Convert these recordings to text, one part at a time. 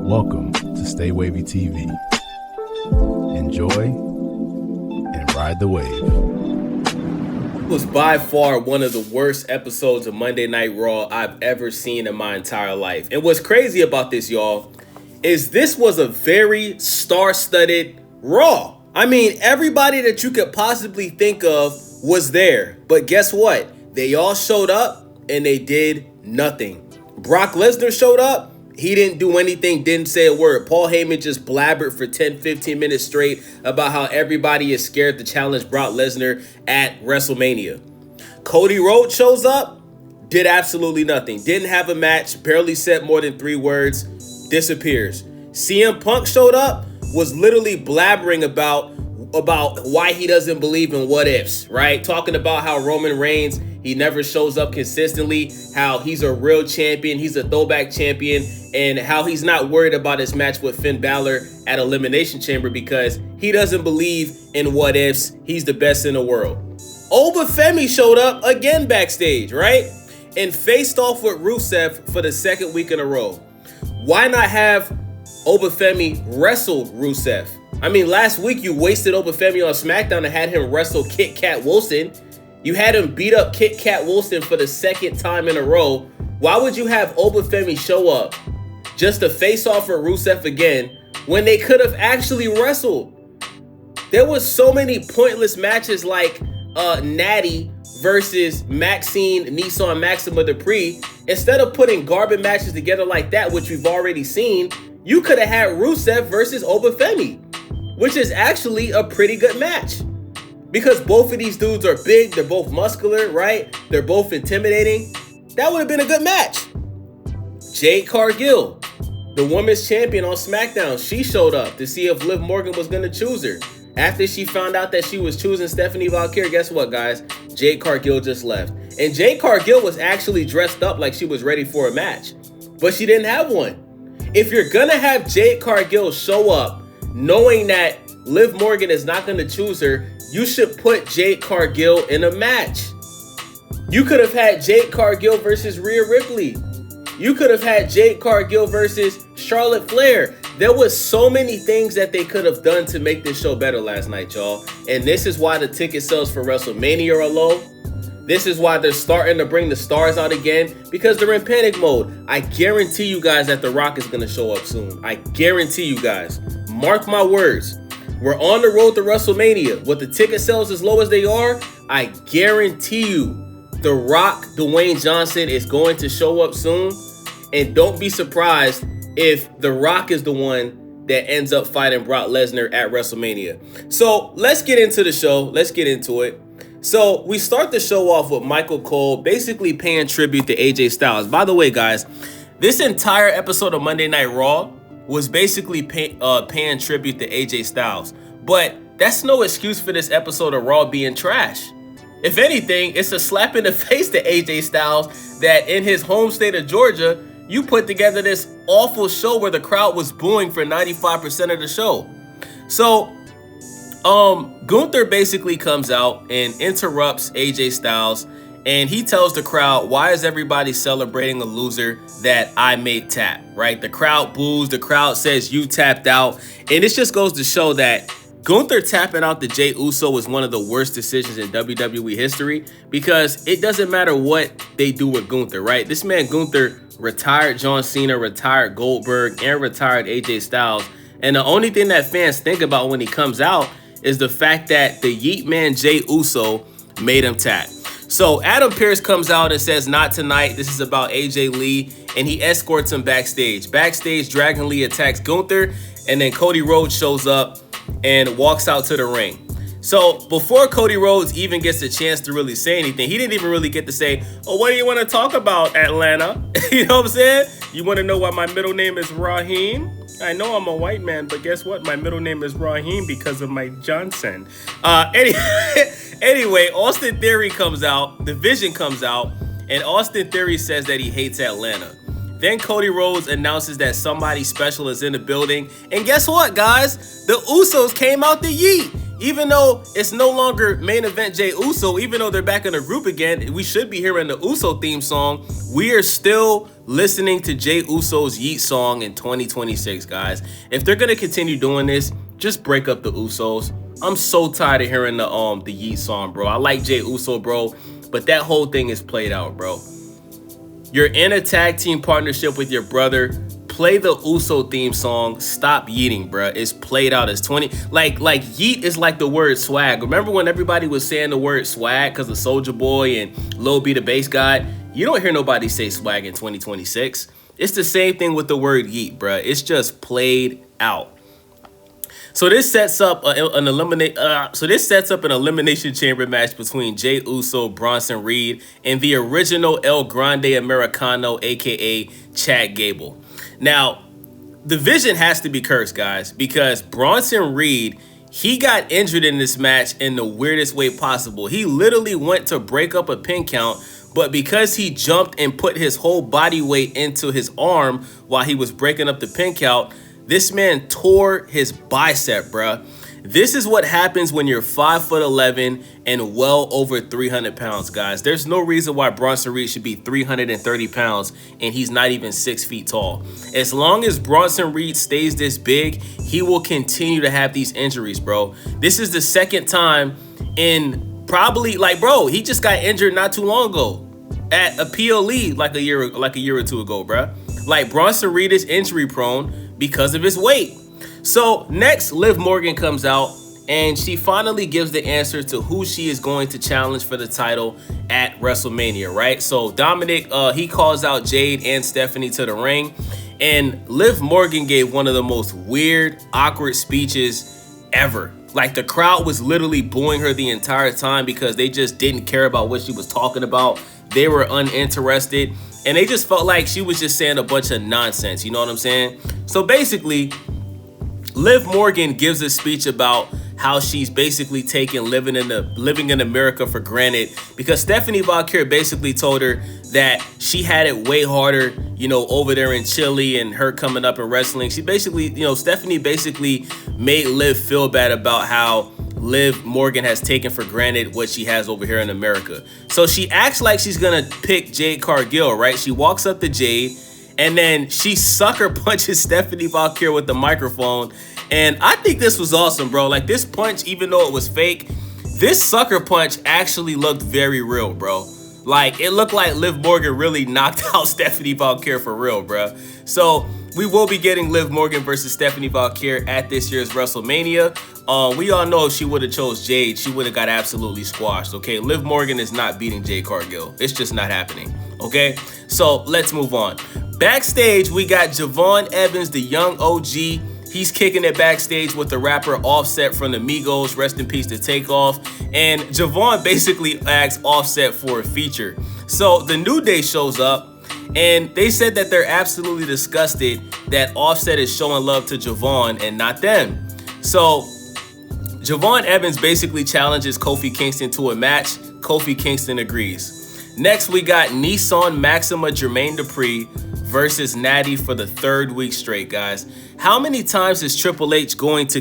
Welcome to Stay Wavy TV. Enjoy and ride the wave. It was by far one of the worst episodes of Monday Night Raw I've ever seen in my entire life. And what's crazy about this, y'all, is this was a very star-studded Raw. I mean, everybody that you could possibly think of was there. But guess what? They all showed up and they did nothing. Brock Lesnar showed up. He didn't do anything, didn't say a word. Paul Heyman just blabbered for 10, 15 minutes straight about how everybody is scared to challenge Brock Lesnar at WrestleMania. Cody Rhodes shows up, did absolutely nothing. Didn't have a match, barely said more than 3 words, disappears. CM Punk showed up, was literally blabbering about why he doesn't believe in what ifs, right? Talking about how Roman Reigns, he never shows up consistently, how he's a real champion, he's a throwback champion, and how he's not worried about his match with Finn Balor at Elimination Chamber because he doesn't believe in what ifs. He's the best in the world. Obafemi showed up again backstage, right? And faced off with Rusev for the second week in a row. Why not have Obafemi wrestle Rusev? I mean, last week you wasted Obafemi on SmackDown and had him wrestle Kit Kat Wilson. You had him beat up Kit Kat Wilson for the second time in a row. Why would you have Obafemi show up just to face off with Rusev again when they could have actually wrestled? There was so many pointless matches like Natty versus Maxine Nissan Maxima Dupree. Instead of putting garbage matches together like that, which we've already seen, you could have had Rusev versus Obafemi, which is actually a pretty good match. Because both of these dudes are big, they're both muscular, right? They're both intimidating. That would have been a good match. Jade Cargill, the women's champion on SmackDown, she showed up to see if Liv Morgan was going to choose her. After she found out that she was choosing Stephanie Valkyrie, guess what, guys? Jade Cargill just left. And Jade Cargill was actually dressed up like she was ready for a match, but she didn't have one. If you're going to have Jade Cargill show up knowing that Liv Morgan is not going to choose her, you should put Jade Cargill in a match. You could have had Jade Cargill versus Rhea Ripley. You could have had Jade Cargill versus Charlotte Flair. There was so many things that they could have done to make this show better last night, y'all. And this is why the ticket sales for WrestleMania are low. This is why they're starting to bring the stars out again, because they're in panic mode. I guarantee you guys that The Rock is going to show up soon. I guarantee you guys. Mark my words. We're on the road to WrestleMania. With the ticket sales as low as they are, I guarantee you The Rock, Dwayne Johnson, is going to show up soon. And don't be surprised if The Rock is the one that ends up fighting Brock Lesnar at WrestleMania. So let's get into the show. Let's get into it. So we start the show off with Michael Cole basically paying tribute to AJ Styles. By the way, guys, this entire episode of Monday Night Raw was basically paying tribute to AJ Styles. But that's no excuse for this episode of Raw being trash. If anything, it's a slap in the face to AJ Styles that in his home state of Georgia, you put together this awful show where the crowd was booing for 95% of the show. So, Gunther basically comes out and interrupts AJ Styles, and he tells the crowd, why is everybody celebrating a loser that I made tap, right? The crowd boos, the crowd says you tapped out, and this just goes to show that Gunther tapping out to Jey Uso was one of the worst decisions in WWE history, because it doesn't matter what they do with Gunther, right? This man Gunther retired John Cena, retired Goldberg, and retired AJ Styles, and the only thing that fans think about when he comes out is the fact that the Yeet Man Jey Uso made him tap. So Adam Pearce comes out and says, not tonight, this is about AJ Lee, and he escorts him backstage. Backstage, Dragon Lee attacks Gunther, and then Cody Rhodes shows up and walks out to the ring. So before Cody Rhodes even gets a chance to really say anything, he didn't even really get to say, oh, what do you want to talk about, Atlanta? You know what I'm saying? You want to know why my middle name is Raheem? I know I'm a white man, but guess what? My middle name is Raheem because of Mike Johnson. Anyway, Austin Theory comes out, The Vision comes out, and Austin Theory says that he hates Atlanta. Then Cody Rhodes announces that somebody special is in the building. And guess what, guys? The Usos came out to yeet. Even though it's no longer main event Jey Uso, even though they're back in the group again, we should be hearing the Uso theme song. We are still listening to Jey Uso's Yeet song in 2026, guys. If they're gonna continue doing this, just break up the Usos. I'm so tired of hearing the Yeet song, bro. I like Jey Uso, bro, but that whole thing is played out, bro. You're in a tag team partnership with your brother. Play the Uso theme song. Stop yeeting, bro. It's played out as 20. Like yeet is like the word swag. Remember when everybody was saying the word swag because of Soulja Boy and Lil B the bass guy? You don't hear nobody say swag in 2026. It's the same thing with the word yeet, bro. It's just played out. So this sets up an elimination chamber match between Jey Uso, Bronson Reed, and the original El Grande Americano, aka Chad Gable. Now, the vision has to be cursed, guys, because Bronson Reed, he got injured in this match in the weirdest way possible. He literally went to break up a pin count, but because he jumped and put his whole body weight into his arm while he was breaking up the pin count, this man tore his bicep, bruh. This is what happens when you're 5'11" and well over 300 pounds, guys. There's no reason why Bronson Reed should be 330 pounds and he's not even 6 feet tall. As long as Bronson Reed stays this big, he will continue to have these injuries, bro. This is the second time in probably, like, bro, he just got injured not too long ago at a PLE like a year or two ago, bruh. Like, Bronson Reed is injury prone because of his weight. So next, Liv Morgan comes out and she finally gives the answer to who she is going to challenge for the title at WrestleMania, right? So Dominic, he calls out Jade and Stephanie to the ring, and Liv Morgan gave one of the most weird, awkward speeches ever. Like, the crowd was literally booing her the entire time because they just didn't care about what she was talking about. They were uninterested. And they just felt like she was just saying a bunch of nonsense, you know what I'm saying? So basically, Liv Morgan gives a speech about how she's basically taking living in America for granted, because Stephanie Valkyrie basically told her that she had it way harder, you know, over there in Chile and her coming up in wrestling. She basically, you know, Stephanie basically made Liv feel bad about how Liv Morgan has taken for granted what she has over here in America. So she acts like she's gonna pick Jade Cargill, right? She walks up to Jade and then she sucker punches Stephanie Valkyrie with the microphone. And I think this was awesome, bro. Like, this punch, even though it was fake, this sucker punch actually looked very real, bro. Like, it looked like Liv Morgan really knocked out Stephanie Valkyrie for real, bro. So we will be getting Liv Morgan versus Stephanie Valkyrie at this year's WrestleMania. We all know if she would have chose Jade, she would have got absolutely squashed, okay? Liv Morgan is not beating Jade Cargill. It's just not happening, okay? So let's move on. Backstage, we got Javon Evans, the young OG. He's kicking it backstage with the rapper Offset from the Migos. Rest in peace to Takeoff. And Javon basically asks Offset for a feature. So the New Day shows up, and they said that they're absolutely disgusted that Offset is showing love to Javon and not them. So Javon Evans basically challenges Kofi Kingston to a match. Kofi Kingston agrees. Next, we got Nissan Maxima Jermaine Dupri versus Natty for the third week straight, guys. How many times is Triple H going to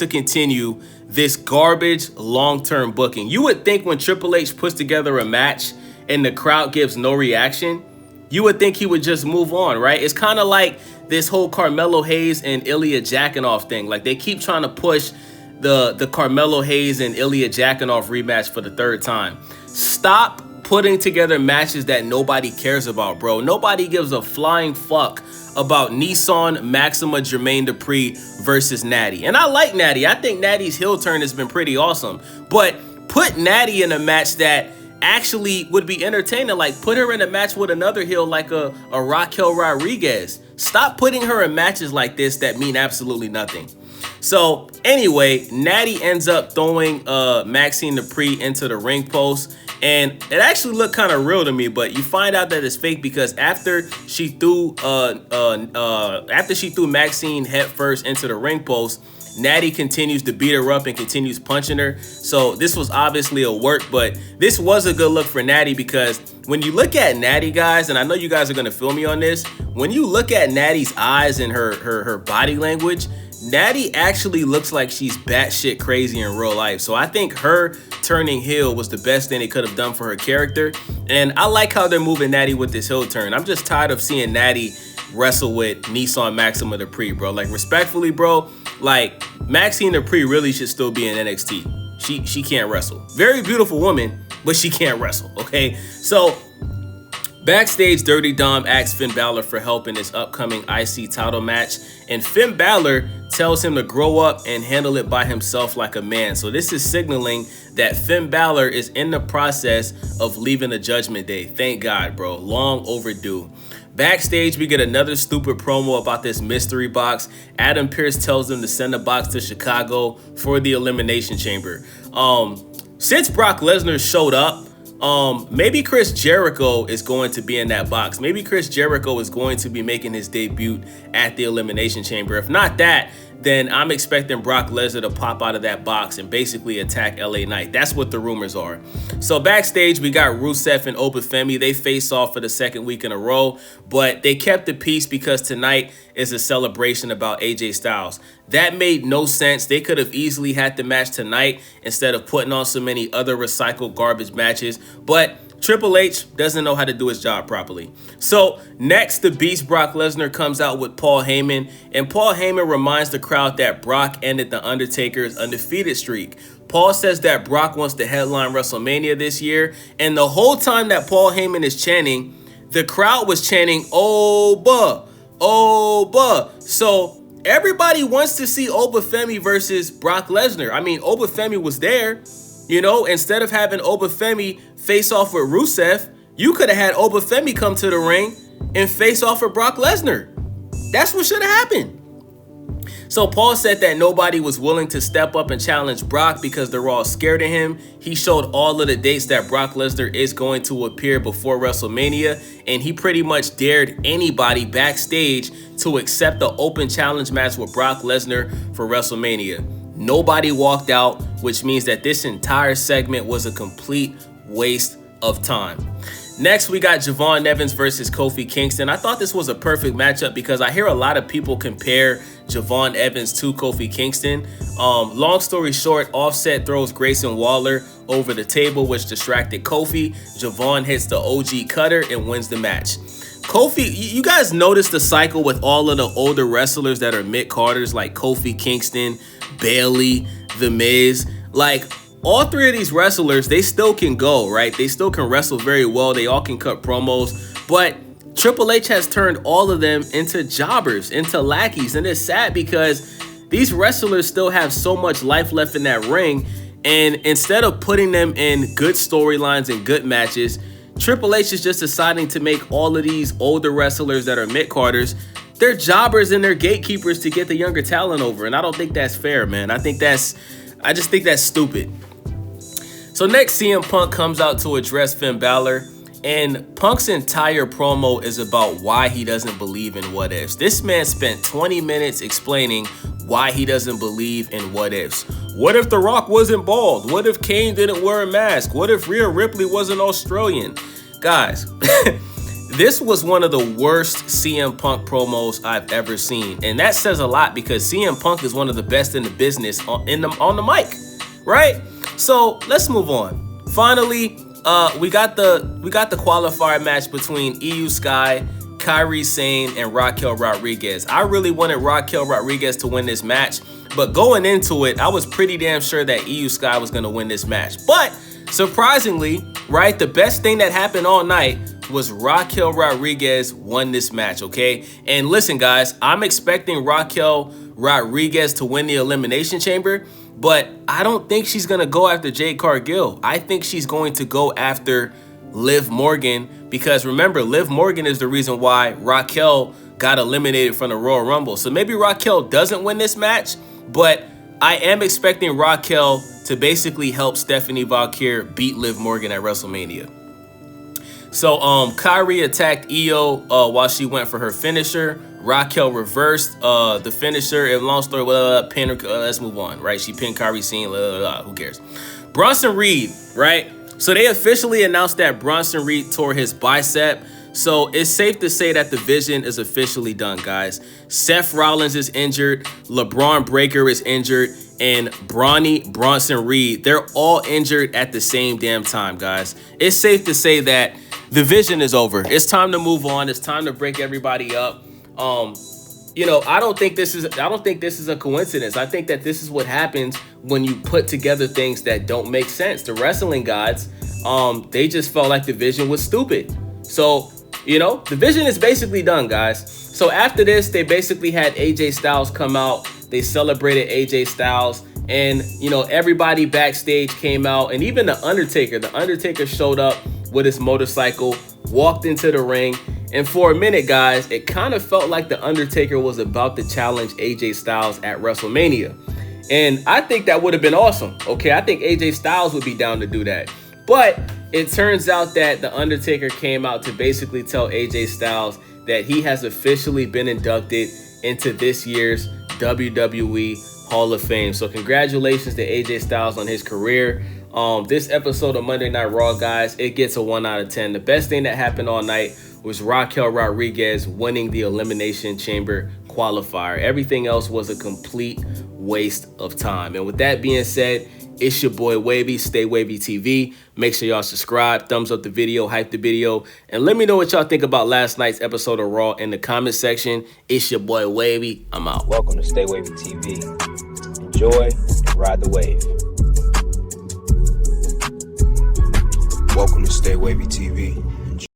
continue this garbage long-term booking? You would think when Triple H puts together a match and the crowd gives no reaction, you would think he would just move on, right? It's kind of like this whole Carmelo Hayes and Ilya Jakunov thing. Like, they keep trying to push the Carmelo Hayes and Ilya Jakunov rematch for the third time. Stop putting together matches that nobody cares about, bro. Nobody gives a flying fuck about Nissan Maxima Jermaine Dupri versus Natty. And I like Natty. I think Natty's heel turn has been pretty awesome. But put Natty in a match that actually would be entertaining. Like, put her in a match with another heel like a Raquel Rodriguez. Stop putting her in matches like this that mean absolutely nothing. So anyway, Natty ends up throwing Maxine Dupri into the ring post, and it actually looked kind of real to me, but you find out that it's fake because after she threw Maxine head first into the ring post, Natty continues to beat her up and continues punching her. So this was obviously a work, but this was a good look for Natty, because when you look at Natty, guys, and I know you guys are going to feel me on this, when you look at Natty's eyes and her body language, Natty actually looks like she's batshit crazy in real life. So I think her turning heel was the best thing they could have done for her character. And I like how they're moving Natty with this heel turn. I'm just tired of seeing Natty wrestle with Nissan Maxima Dupree, bro. Like, respectfully, bro, like, Maxine Dupree really should still be in NXT. She can't wrestle. Very beautiful woman, but she can't wrestle, okay? So, backstage, Dirty Dom asks Finn Balor for help in his upcoming IC title match, and Finn Balor tells him to grow up and handle it by himself like a man. So this is signaling that Finn Balor is in the process of leaving the Judgment Day. Thank God, bro. Long overdue. Backstage, we get another stupid promo about this mystery box. Adam Pearce tells them to send a box to Chicago for the Elimination Chamber. Since Brock Lesnar showed up, maybe Chris Jericho is going to be in that box. Maybe Chris Jericho is going to be making his debut at the Elimination Chamber. If not that, then I'm expecting Brock Lesnar to pop out of that box and basically attack LA Knight. That's what the rumors are. So backstage, we got Rusev and Obafemi. They face off for the second week in a row, but they kept the peace because tonight is a celebration about AJ Styles. That made no sense. They could have easily had the match tonight instead of putting on so many other recycled garbage matches, but Triple H doesn't know how to do his job properly. So next, the Beast Brock Lesnar comes out with Paul Heyman, and Paul Heyman reminds the crowd that Brock ended The Undertaker's undefeated streak. Paul says that Brock wants to headline WrestleMania this year, and the whole time that Paul Heyman is chanting, the crowd was chanting, Oba, Oba. So everybody wants to see Obafemi versus Brock Lesnar. I mean, Obafemi was there. You know, instead of having Obafemi face off with Rusev, you could have had Obafemi come to the ring and face off with Brock Lesnar. That's what should have happened. So Paul said that nobody was willing to step up and challenge Brock because they're all scared of him. He showed all of the dates that Brock Lesnar is going to appear before WrestleMania, and he pretty much dared anybody backstage to accept the open challenge match with Brock Lesnar for WrestleMania. Nobody walked out, which means that this entire segment was a complete waste of time. Next, we got Javon Evans versus Kofi Kingston. I thought this was a perfect matchup because I hear a lot of people compare Javon Evans to Kofi Kingston. Long story short, Offset throws Grayson Waller over the table, which distracted Kofi. Javon hits the OG cutter and wins the match. Kofi, you guys notice the cycle with all of the older wrestlers that are mid-carders like Kofi Kingston, Bayley, The Miz. Like, all three of these wrestlers, they still can go, right? They still can wrestle very well. They all can cut promos. But Triple H has turned all of them into jobbers, into lackeys. And it's sad because these wrestlers still have so much life left in that ring. And instead of putting them in good storylines and good matches, Triple H is just deciding to make all of these older wrestlers that are mid-carders, they're jobbers and they're gatekeepers to get the younger talent over. And I don't think that's fair, man. I just think that's stupid. So next, CM Punk comes out to address Finn Balor, and Punk's entire promo is about why he doesn't believe in what ifs. This man spent 20 minutes explaining why he doesn't believe in what ifs. What if The Rock wasn't bald? What if Kane didn't wear a mask? What if Rhea Ripley wasn't Australian? Guys, this was one of the worst CM Punk promos I've ever seen. And that says a lot because CM Punk is one of the best in the business on the mic, right? So let's move on. Finally, we got the qualifier match between EU Sky, Kairi Sane, and Raquel Rodriguez. I really wanted Raquel Rodriguez to win this match, but going into it, I was pretty damn sure that EU Sky was going to win this match. But surprisingly, right, the best thing that happened all night was Raquel Rodriguez won this match, okay? And listen, guys, I'm expecting Raquel Rodriguez to win the Elimination Chamber, but I don't think she's going to go after Jade Cargill. I think she's going to go after Liv Morgan because remember, Liv Morgan is the reason why Raquel got eliminated from the Royal Rumble. So maybe Raquel doesn't win this match, but I am expecting Raquel to basically help Stephanie Valkyrie beat Liv Morgan at WrestleMania. So Kairi attacked Io while she went for her finisher. Raquel reversed the finisher. And long story, pin her. Let's move on, right? She pinned Kairi Sane. Who cares? Bronson Reed, right? So they officially announced that Bronson Reed tore his bicep. So it's safe to say that the Vision is officially done, guys. Seth Rollins is injured, LeBron Breakker is injured, and Bronson Reed, they're all injured at the same damn time, guys. It's safe to say that the Vision is over. It's time to move on. It's time to break everybody up. I don't think this is a coincidence. I think that this is what happens when you put together things that don't make sense. The wrestling gods, they just felt like the Vision was stupid. So, the Vision is basically done, guys. So after this, they basically had AJ Styles come out. They celebrated AJ Styles, and everybody backstage came out, and even the Undertaker showed up with his motorcycle, walked into the ring. And for a minute, guys, it kind of felt like The Undertaker was about to challenge AJ Styles at WrestleMania. And I think that would have been awesome. Okay, I think AJ Styles would be down to do that. But it turns out that The Undertaker came out to basically tell AJ Styles that he has officially been inducted into this year's WWE Hall of Fame. So congratulations to AJ Styles on his career. This episode of Monday Night Raw, guys, it gets a 1 out of 10. The best thing that happened all night was Raquel Rodriguez winning the Elimination Chamber qualifier. Everything else was a complete waste of time. And with that being said, it's your boy Wavy, Stay Wavy TV. Make sure y'all subscribe, thumbs up the video, hype the video, and let me know what y'all think about last night's episode of Raw in the comment section. It's your boy Wavy. I'm out. Welcome to Stay Wavy TV. Enjoy and ride the wave. Welcome to Stay Wavy TV.